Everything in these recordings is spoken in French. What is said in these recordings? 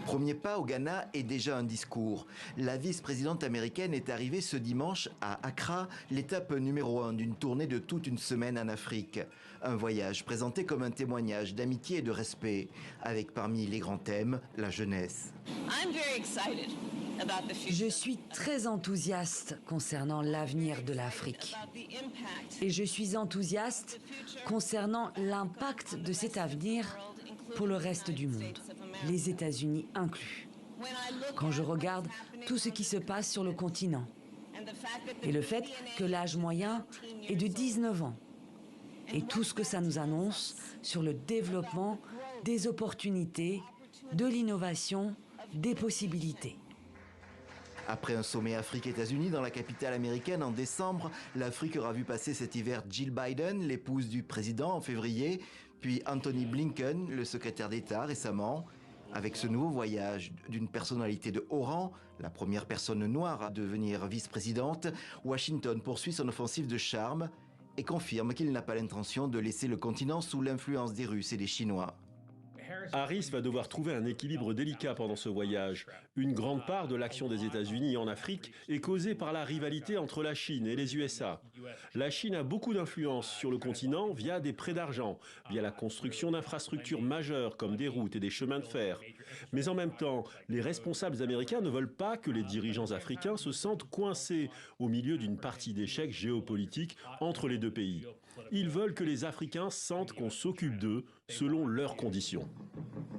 Premier pas au Ghana est déjà un discours. La vice-présidente américaine est arrivée ce dimanche à Accra, l'étape numéro 1 d'une tournée de toute une semaine en Afrique. Un voyage présenté comme un témoignage d'amitié et de respect, avec parmi les grands thèmes, la jeunesse. Je suis très enthousiaste concernant l'avenir de l'Afrique. Et je suis enthousiaste concernant l'impact de cet avenir pour le reste du monde, les États-Unis inclus. Quand je regarde tout ce qui se passe sur le continent et le fait que l'âge moyen est de 19 ans et tout ce que ça nous annonce sur le développement des opportunités, de l'innovation, des possibilités. Après un sommet Afrique-États-Unis dans la capitale américaine en décembre, l'Afrique aura vu passer cet hiver Jill Biden, l'épouse du président, en février, puis Anthony Blinken, le secrétaire d'État récemment. Avec ce nouveau voyage d'une personnalité de haut rang, la première personne noire à devenir vice-présidente, Washington poursuit son offensive de charme et confirme qu'il n'a pas l'intention de laisser le continent sous l'influence des Russes et des Chinois. Harris va devoir trouver un équilibre délicat pendant ce voyage. Une grande part de l'action des États-Unis en Afrique est causée par la rivalité entre la Chine et les USA. La Chine a beaucoup d'influence sur le continent via des prêts d'argent, via la construction d'infrastructures majeures comme des routes et des chemins de fer. Mais en même temps, les responsables américains ne veulent pas que les dirigeants africains se sentent coincés au milieu d'une partie d'échecs géopolitiques entre les deux pays. Ils veulent que les Africains sentent qu'on s'occupe d'eux selon leurs conditions.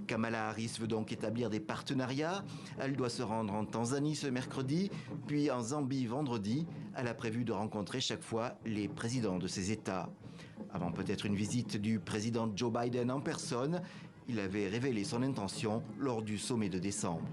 Kamala Harris veut donc établir des partenariats. Elle doit se rendre en Tanzanie ce mercredi, puis en Zambie vendredi. Elle a prévu de rencontrer chaque fois les présidents de ces États. Avant peut-être une visite du président Joe Biden en personne, il avait révélé son intention lors du sommet de décembre.